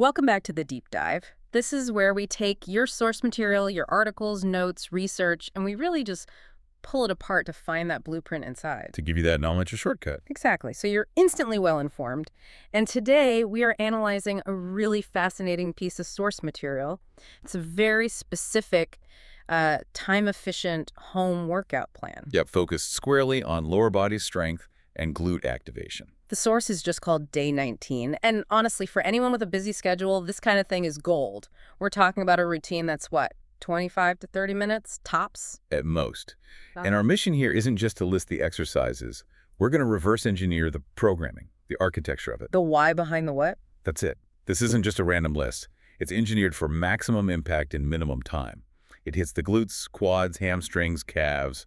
Welcome back to the deep dive. This is where we take your source material, your articles, notes, research, and we really just pull it apart to find that blueprint inside. To give you that knowledge a shortcut. Exactly. So you're instantly well informed. And today we are analyzing a really fascinating piece of source material. It's a very specific, time-efficient home workout plan. Yep, focused squarely on lower body strength and glute activation. The source is just called Day 19. And honestly, for anyone with a busy schedule, this kind of thing is gold. We're talking about a routine that's what, 25 to 30 minutes, tops? At most. And our mission here isn't just to list the exercises. We're going to reverse engineer the programming, the architecture of it. The why behind the what? That's it. This isn't just a random list. It's engineered for maximum impact in minimum time. It hits the glutes, quads, hamstrings, calves,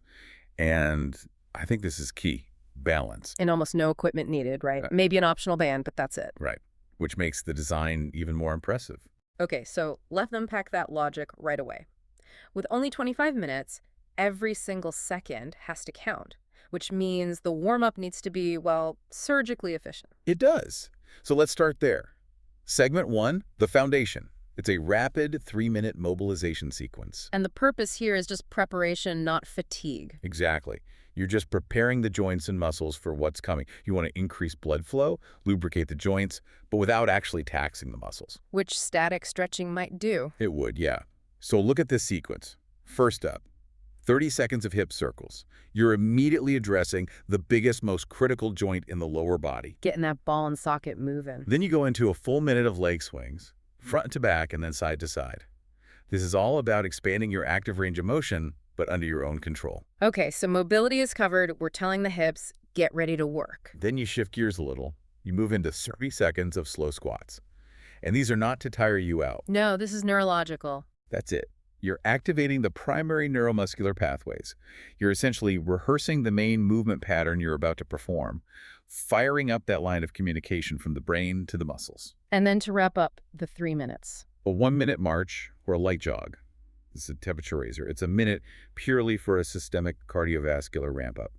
and I think this is key. Balance. And almost no equipment needed, right? Maybe an optional band, but that's it. Right. Which makes the design even more impressive. Okay, so let's unpack that logic right away. With only 25 minutes, every single second has to count, which means the warm-up needs to be, well, surgically efficient. It does. So let's start there. Segment 1, the foundation. It's a rapid 3-minute mobilization sequence. And the purpose here is just preparation, not fatigue. Exactly. You're just preparing the joints and muscles for what's coming. You want to increase blood flow, lubricate the joints, but without actually taxing the muscles. Which static stretching might do. It would, yeah. So look at this sequence. First up, 30 seconds of hip circles. You're immediately addressing the biggest, most critical joint in the lower body. Getting that ball and socket moving. Then you go into a full minute of leg swings, front to back and then side to side. This is all about expanding your active range of motion, but under your own control. Okay, so mobility is covered. We're telling the hips, get ready to work. Then you shift gears a little. You move into 30 seconds of slow squats. And these are not to tire you out. No, this is neurological. That's it. You're activating the primary neuromuscular pathways. You're essentially rehearsing the main movement pattern you're about to perform, firing up that line of communication from the brain to the muscles. And then to wrap up, the 3 minutes. A 1-minute march or a light jog. This is a temperature raiser. It's a minute purely for a systemic cardiovascular ramp-up.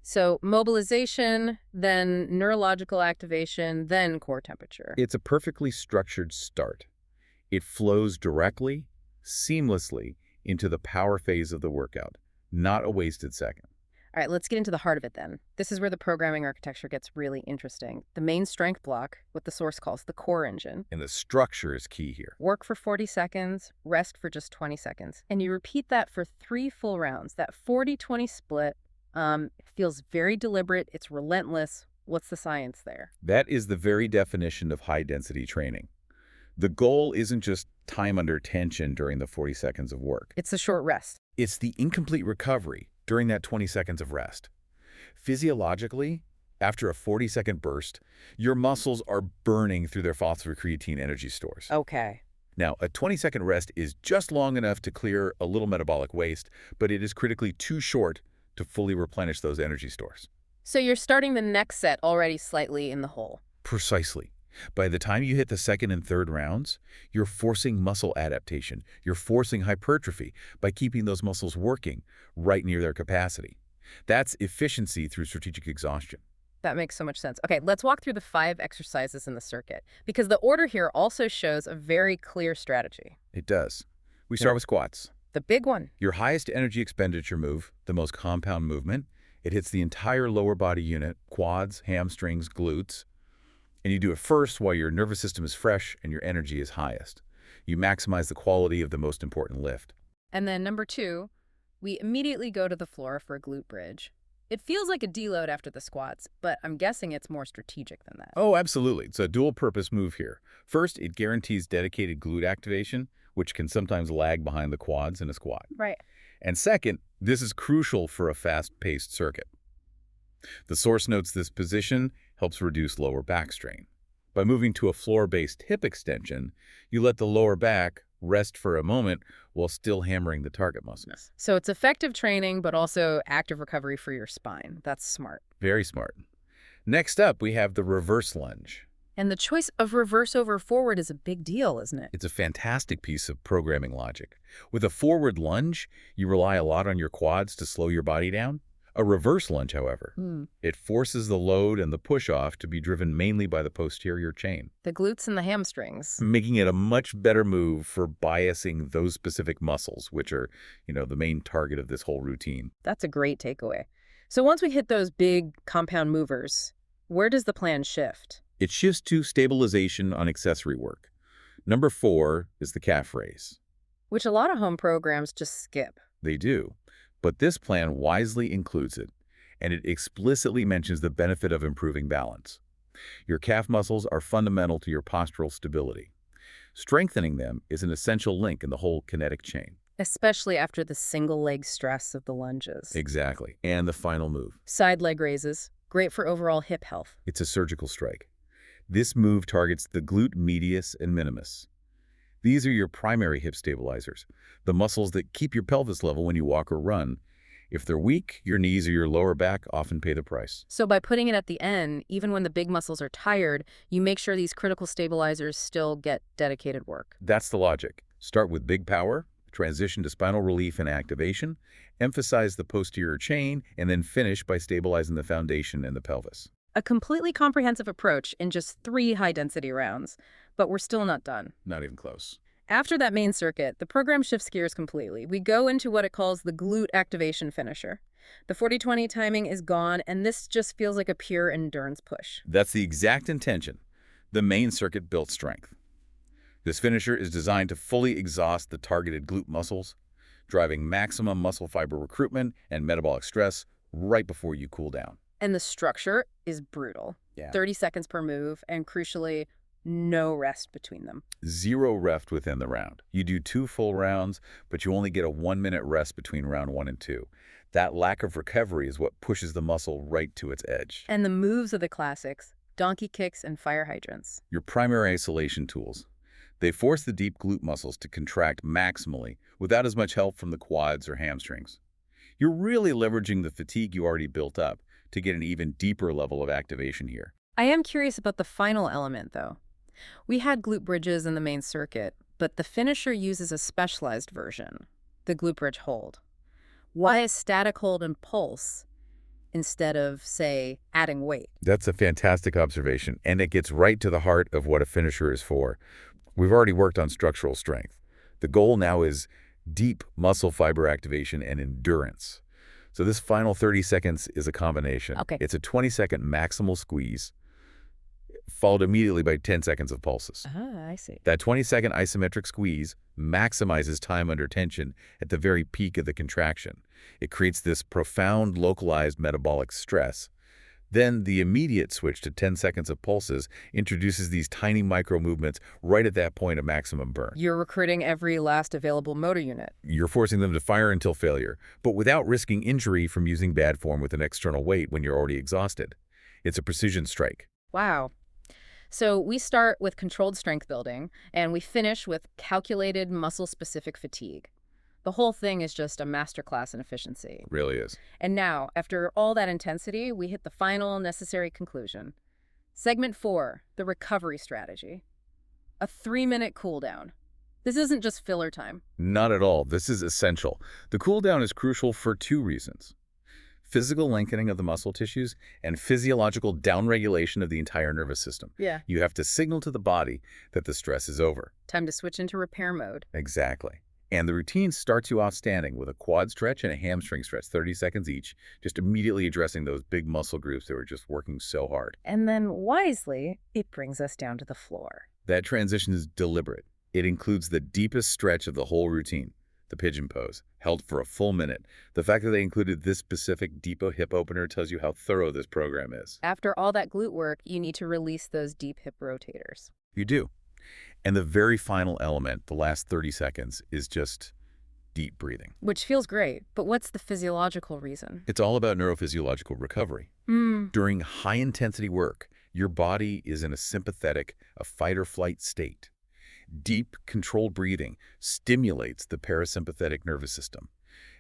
So mobilization, then neurological activation, then core temperature. It's a perfectly structured start. It flows directly, seamlessly into the power phase of the workout, not a wasted second. All right, let's get into the heart of it then. This is where the programming architecture gets really interesting. The main strength block, what the source calls the core engine. And the structure is key here. Work for 40 seconds, rest for just 20 seconds. And you repeat that for 3 full rounds. That 40-20 split feels very deliberate. It's relentless. What's the science there? That is the very definition of high-density training. The goal isn't just time under tension during the 40 seconds of work. It's a short rest. It's the incomplete recovery during that 20 seconds of rest. Physiologically, after a 40-second burst, your muscles are burning through their phosphocreatine energy stores. Okay. Now, a 20-second rest is just long enough to clear a little metabolic waste, but it is critically too short to fully replenish those energy stores. So you're starting the next set already slightly in the hole. Precisely. By the time you hit the second and third rounds, you're forcing muscle adaptation. You're forcing hypertrophy by keeping those muscles working right near their capacity. That's efficiency through strategic exhaustion. That makes so much sense. Okay, let's walk through the 5 exercises in the circuit, because the order here also shows a very clear strategy. It does. We start with squats. The big one. Your highest energy expenditure move, the most compound movement. It hits the entire lower body unit, quads, hamstrings, glutes. And you do it first while your nervous system is fresh and your energy is highest. You maximize the quality of the most important lift. And then number 2, we immediately go to the floor for a glute bridge. It feels like a deload after the squats, but I'm guessing it's more strategic than that. Oh, absolutely. It's a dual-purpose move here. First, it guarantees dedicated glute activation, which can sometimes lag behind the quads in a squat. Right. And second, this is crucial for a fast-paced circuit. The source notes this position helps reduce lower back strain. By moving to a floor-based hip extension, you let the lower back rest for a moment while still hammering the target muscles. So it's effective training, but also active recovery for your spine. That's smart. Very smart. Next up, we have the reverse lunge. And the choice of reverse over forward is a big deal, isn't it? It's a fantastic piece of programming logic. With a forward lunge, you rely a lot on your quads to slow your body down. A reverse lunge, however, Hmm. it forces the load and the push-off to be driven mainly by the posterior chain, The glutes and the hamstrings. making it a much better move for biasing those specific muscles, which are, the main target of this whole routine. That's a great takeaway. So once we hit those big compound movers, where does the plan shift? It shifts to stabilization on accessory work. Number 4 is the calf raise. Which a lot of home programs just skip. They do, but this plan wisely includes it, and it explicitly mentions the benefit of improving balance. Your calf muscles are fundamental to your postural stability. Strengthening them is an essential link in the whole kinetic chain. Especially after the single leg stress of the lunges. Exactly. And the final move. Side leg raises, great for overall hip health. It's a surgical strike. This move targets the glute medius and minimus. These are your primary hip stabilizers, the muscles that keep your pelvis level when you walk or run. If they're weak, your knees or your lower back often pay the price. So by putting it at the end, even when the big muscles are tired, you make sure these critical stabilizers still get dedicated work. That's the logic. Start with big power, transition to spinal relief and activation, emphasize the posterior chain, and then finish by stabilizing the foundation and the pelvis. A completely comprehensive approach in just 3 high-density rounds. But we're still not done. Not even close. After that main circuit, the program shifts gears completely. We go into what it calls the glute activation finisher. The 40-20 timing is gone, and this just feels like a pure endurance push. That's the exact intention. The main circuit built strength. This finisher is designed to fully exhaust the targeted glute muscles, driving maximum muscle fiber recruitment and metabolic stress right before you cool down. And the structure is brutal. Yeah. 30 seconds per move, and crucially, no rest between them. 0 rest within the round. You do 2 full rounds, but you only get a 1-minute rest between round 1 and 2. That lack of recovery is what pushes the muscle right to its edge. And the moves are the classics: donkey kicks and fire hydrants. Your primary isolation tools. They force the deep glute muscles to contract maximally without as much help from the quads or hamstrings. You're really leveraging the fatigue you already built up to get an even deeper level of activation here. I am curious about the final element, though. We had glute bridges in the main circuit, but the finisher uses a specialized version, the glute bridge hold. Why a static hold and pulse instead of, say, adding weight? That's a fantastic observation, and it gets right to the heart of what a finisher is for. We've already worked on structural strength. The goal now is deep muscle fiber activation and endurance. So this final 30 seconds is a combination. Okay. It's a 20-second maximal squeeze, followed immediately by 10 seconds of pulses. Ah, I see. That 20-second isometric squeeze maximizes time under tension at the very peak of the contraction. It creates this profound localized metabolic stress. Then the immediate switch to 10 seconds of pulses introduces these tiny micro movements right at that point of maximum burn. You're recruiting every last available motor unit. You're forcing them to fire until failure, but without risking injury from using bad form with an external weight when you're already exhausted. It's a precision strike. Wow. So we start with controlled strength building, and we finish with calculated muscle-specific fatigue. The whole thing is just a masterclass in efficiency. It really is. And now, after all that intensity, we hit the final necessary conclusion. Segment 4, the recovery strategy. A 3-minute cool down. This isn't just filler time. Not at all. This is essential. The cool down is crucial for 2 reasons. Physical lengthening of the muscle tissues and physiological downregulation of the entire nervous system. Yeah. You have to signal to the body that the stress is over. Time to switch into repair mode. Exactly. And the routine starts you off standing with a quad stretch and a hamstring stretch, 30 seconds each, just immediately addressing those big muscle groups that were just working so hard. And then, wisely, it brings us down to the floor. That transition is deliberate. It includes the deepest stretch of the whole routine, the pigeon pose, held for a full minute. The fact that they included this specific deep hip opener tells you how thorough this program is. After all that glute work, you need to release those deep hip rotators. You do. And the very final element, the last 30 seconds, is just deep breathing. Which feels great, but what's the physiological reason? It's all about neurophysiological recovery. During high-intensity work, your body is in a sympathetic, a fight-or-flight state. Deep, controlled breathing stimulates the parasympathetic nervous system.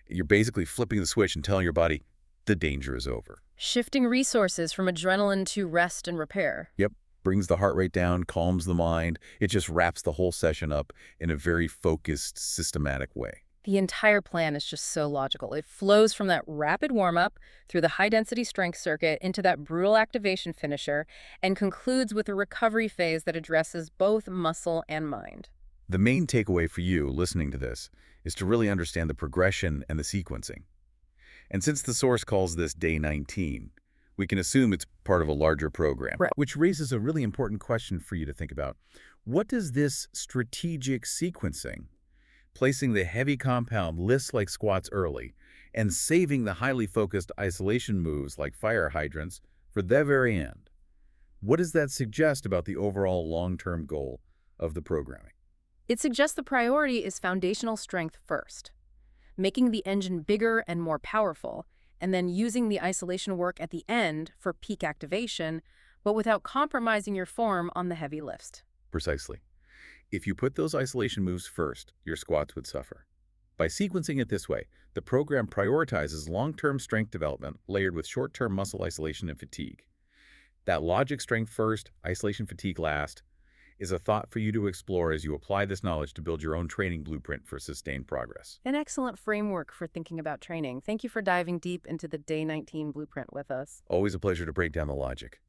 You're basically flipping the switch and telling your body, the danger is over. Shifting resources from adrenaline to rest and repair. Yep. Brings the heart rate down, calms the mind. It just wraps the whole session up in a very focused, systematic way. The entire plan is just so logical. It flows from that rapid warm-up through the high-density strength circuit into that brutal activation finisher and concludes with a recovery phase that addresses both muscle and mind. The main takeaway for you listening to this is to really understand the progression and the sequencing. And since the source calls this day 19, we can assume it's part of a larger program, Right. which raises a really important question for you to think about. What does this strategic sequencing, placing the heavy compound lifts like squats early and saving the highly focused isolation moves like fire hydrants for the very end, what does that suggest about the overall long-term goal of the programming? It suggests the priority is foundational strength first, making the engine bigger and more powerful, and then using the isolation work at the end for peak activation, but without compromising your form on the heavy lifts. Precisely. If you put those isolation moves first, your squats would suffer. By sequencing it this way, the program prioritizes long-term strength development layered with short-term muscle isolation and fatigue. That logic strength first, isolation fatigue last, is a thought for you to explore as you apply this knowledge to build your own training blueprint for sustained progress. An excellent framework for thinking about training. Thank you for diving deep into the Day 19 blueprint with us. Always a pleasure to break down the logic.